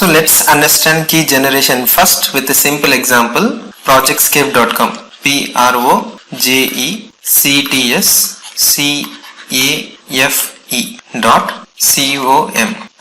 So let's understand key generation first with a simple example. Projectscape.com, projectscafe.com.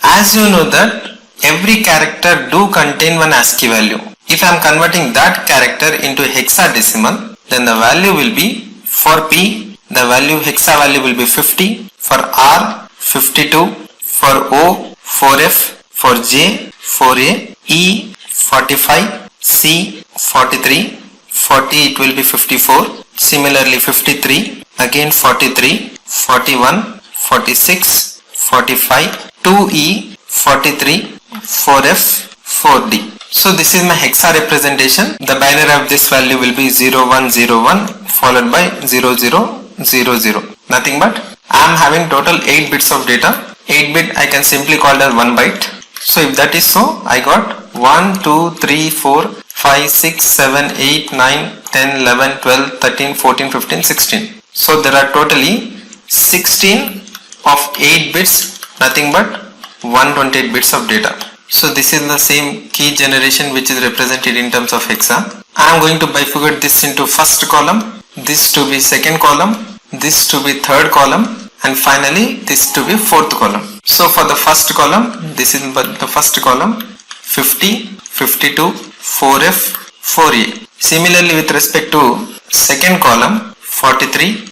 As you know that every character do contain one ASCII value. If I am converting that character into hexadecimal, then the value will be, for P, the value hexa value will be 50, for R 52, for O 4F, for J 4A, E 45, C 43, 40 it will be 54, similarly 53, again 43, 41, 46, 45, 2E 43, 4F, 4D. So this is my hexa representation. The binary of this value will be 0101 followed by 0000. Nothing but I am having total 8 bits of data. 8 bit I can simply call as 1 byte. So if that is so, I got 1, 2, 3, 4, 5, 6, 7, 8, 9, 10, 11, 12, 13, 14, 15, 16. So there are totally 16 of 8 bits, nothing but 128 bits of data. So this is the same key generation which is represented in terms of hexa. I am going to bifurcate this into first column, this to be second column, this to be third column, and finally this to be fourth column. So for the first column, this is the first column, 50, 52, 4F, 4A. Similarly with respect to second column, 45,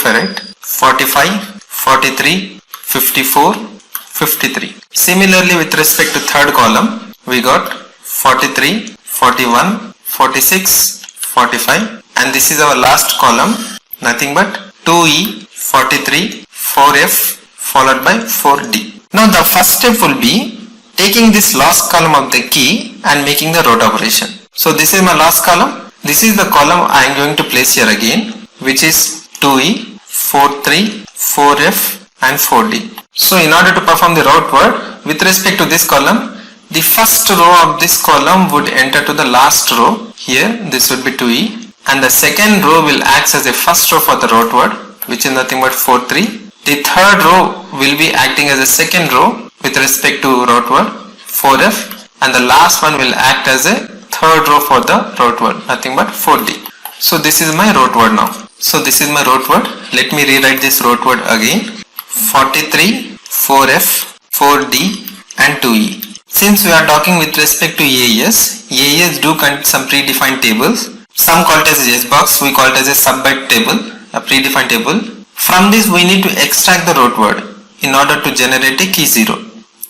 right? 45, 43, 54, 53. Similarly with respect to third column, we got 43, 41, 46, 45, and this is our last column, nothing but 2E, 43, 4F followed by 4D. Now the first step will be taking this last column of the key and making the row operation. So this is my last column. This is the column I am going to place here again, which is 2E, 43, 4F and 4D. So in order to perform the row word, with respect to this column, the first row of this column would enter to the last row. Here this would be 2E, and the second row will act as a first row for the row word, which is nothing but 43. The third row will be acting as a second row with respect to row word 4F, and the last one will act as a third row for the row word, nothing but 4D. So this is my row word now. So this is my row word. Let me rewrite this row word again. 43, 4F, 4D and 2E. Since we are talking with respect to AES do contain some predefined tables. Some call it as a box, we call it as a sub-byte table, a predefined table. From this we need to extract the row word in order to generate a key 0.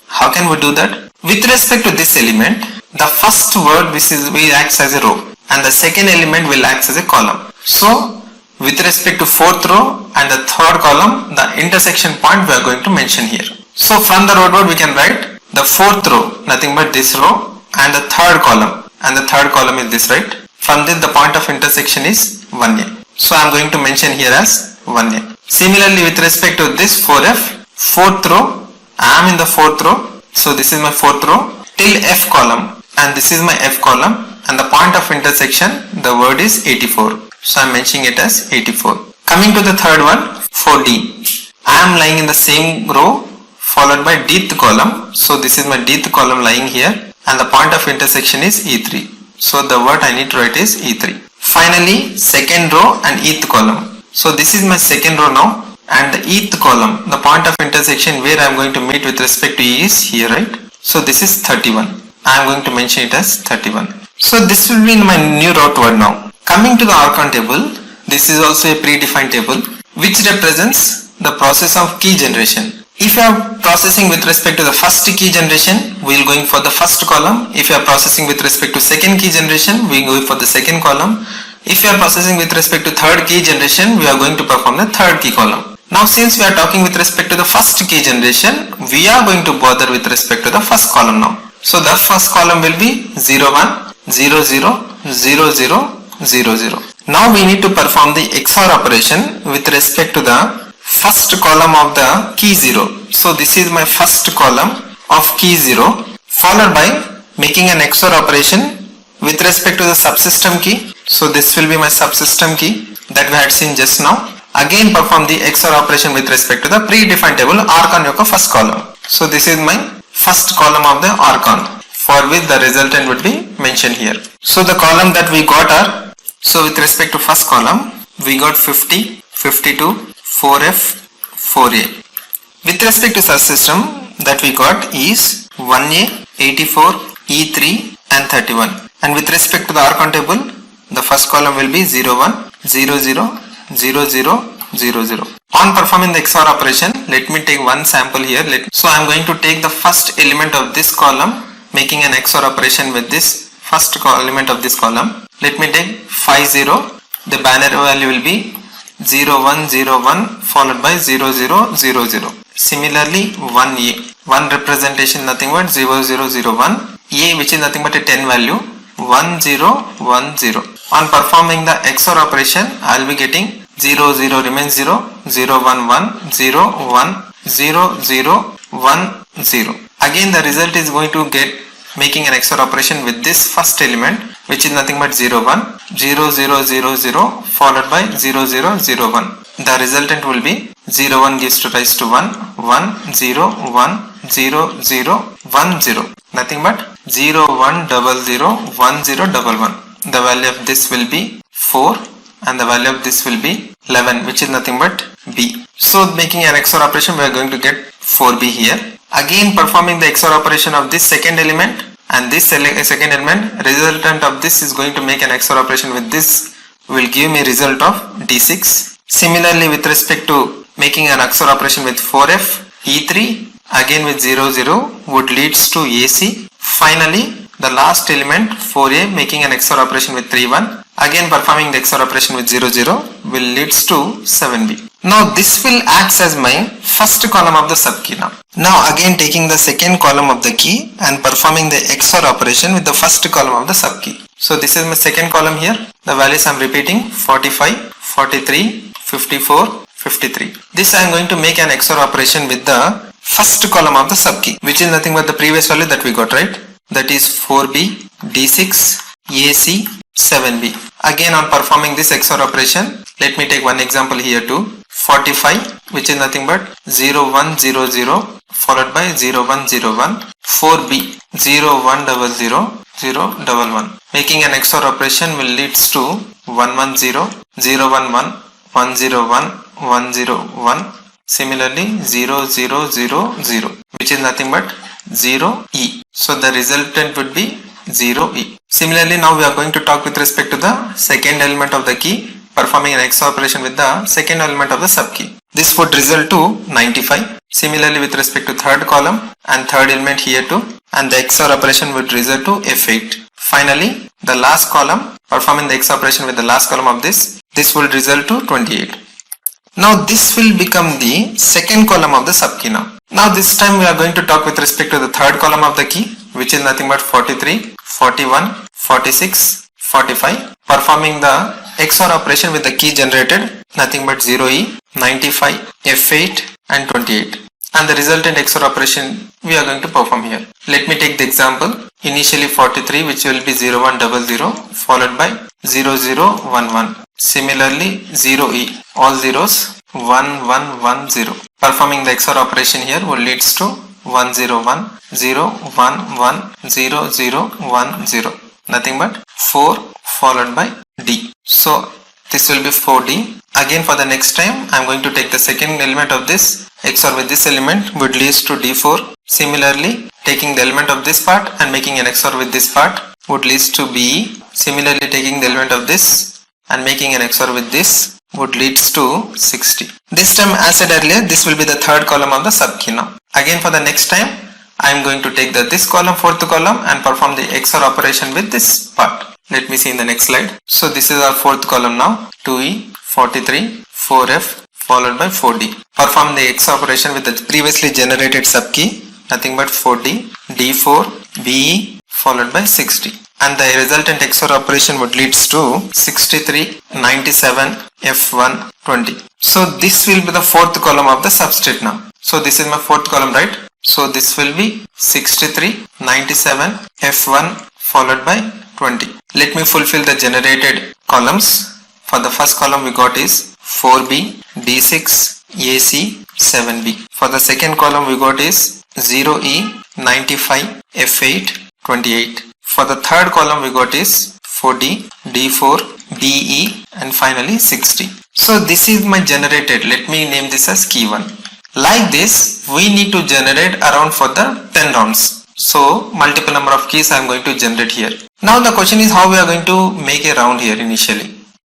How can we do that? With respect to this element, the first word will act as a row and the second element will act as a column. So with respect to fourth row and the third column, the intersection point we are going to mention here. So from the row word we can write the fourth row, nothing but this row, and the third column, and the third column is this, right? From this the point of intersection is 1A. So I am going to mention here as 1A. Similarly with respect to this 4F, fourth row, I am in the fourth row. So this is my fourth row till F column, and this is my F column, and the point of intersection, the word is 84. So I am mentioning it as 84. Coming to the third one, 4D. I am lying in the same row followed by dth column. So this is my dth column lying here, and the point of intersection is E3. So the word I need to write is E3. Finally, second row and eth column. So this is my second row now, and the eth column, the point of intersection where I am going to meet with respect to E is here, right? So this is 31. I am going to mention it as 31. So this will be in my new row word now. Coming to the archon table, this is also a predefined table which represents the process of key generation. If you are processing with respect to the first key generation, we will going for the first column. If you are processing with respect to second key generation, we will go for the second column. If you are processing with respect to third key generation, we are going to perform the third key column. Now since we are talking with respect to the first key generation, we are going to bother with respect to the first column now. So the first column will be 01, 00, 00, 00. Now we need to perform the XOR operation with respect to the first column of the key 0. So this is my first column of key 0, followed by making an XOR operation with respect to the subsystem key. So this will be my subsystem key that we had seen just now. Again perform the XOR operation with respect to the predefined table archon యొక్క first column. So this is my first column of the archon. for which the resultant would be mentioned here. So the column that we got are, so with respect to first column, we got 50, 52, 4F, 4A. With respect to subsystem that we got is 1A, 84, E3 and 31. And with respect to the R countable, the first column will be 01, 00, 00, 00. On performing the XOR operation, let me take one sample here. So I am going to take the first element of this column, making an XOR operation with this first element of this column. Let me take 50. The binary value will be 0101 followed by 0000. Similarly, 1A, one representation nothing but 0001. A, which is nothing but a 10 value, 1010. On performing the XOR operation, I will be getting 0 0 remains 0, 0 1 1, 0 1, 0 0 1 0. Again the result is going to get making an XOR operation with this first element, which is nothing but 0 1, 0 0 0 0 followed by 0 0 0 1. The resultant will be 0 1 gives to rise to 1, 1 0 1 0 0 1 0. Nothing but 0 1 0 0 1 0 1 1. The value of this will be 4 and the value of this will be 11, which is nothing but B. So making an XOR operation, we are going to get 4B here. Again performing the XOR operation of this second element and this second element, resultant of this is going to make an XOR operation with this, will give me result of D6. Similarly, with respect to making an XOR operation with 4F, E3 again with 0 0 would leads to AC. Finally, the last element 4A making an XOR operation with 3 1, again performing the XOR operation with 0 0 will leads to 7B. Now this will act as my first column of the subkey now. Now again taking the second column of the key and performing the XOR operation with the first column of the subkey. So this is my second column here. The values I am repeating 45, 43, 54, 53. This I am going to make an XOR operation with the first column of the subkey, which is nothing but the previous value that we got, right? That is 4B, D6, AC, 7B. Again on performing this XOR operation, let me take one example here too. 45, which is nothing but 0100 followed by 0101. 4B, 0100 011. Making an XOR operation will leads to 110, 011, 101, 101. Similarly 0000, which is nothing but 0E. So the resultant would be 0E. Similarly, now we are going to talk with respect to the second element of the key, performing an XOR operation with the second element of the subkey. This would result to 95. Similarly, with respect to third column and third element here too, and the XOR operation would result to F8. Finally, the last column, performing the XOR operation with the last column of this will result to 28. Now this will become the second column of the subkey now. Now this time we are going to talk with respect to the third column of the key, which is nothing but 43, 41, 46, 45. Performing the XOR operation with the key generated, nothing but 0E, 95, F8 and 28. And the resultant XOR operation we are going to perform here. Let me take the example. Initially 43, which will be 0100 followed by 0011. Similarly 0E, all zeros, 1110. Performing the XOR operation here will leads to 101, 011, 0010. Nothing but 4 followed by D. So this will be 4D. Again for the next time I am going to take the second element of this XOR with this element would leads to D4. Similarly, taking the element of this part and making an XOR with this part would leads to BE. Similarly, taking the element of this and making an XOR with this would leads to 60. This time, as said earlier, this will be the third column of the subkey now. Again for the next time I am going to take this column, fourth column, and perform the XOR operation with this part. Let me see in the next slide. So this is our fourth column now. 2E, 43, 4F followed by 4D. Perform the XOR operation with the previously generated subkey, nothing but 4D, D4, BE followed by 60. And the resultant XOR operation would leads to 63, 97, F1, 20. So this will be the fourth column of the substrate now. So this is my fourth column, right? So this will be 63, 97, F1 followed by 20. Let me fulfill the generated columns. For the first column we got is 4B, D6, AC, 7B. For the second column we got is 0E, 95, F8, 28. For the third column we got is 4D, D4, DE and finally 60. So this is my generated. Let me name this as key 1. Like this, we need to generate around for the 10 rounds. So multiple number of keys I am going to generate here. Now the question is how we are going to make a round here initially.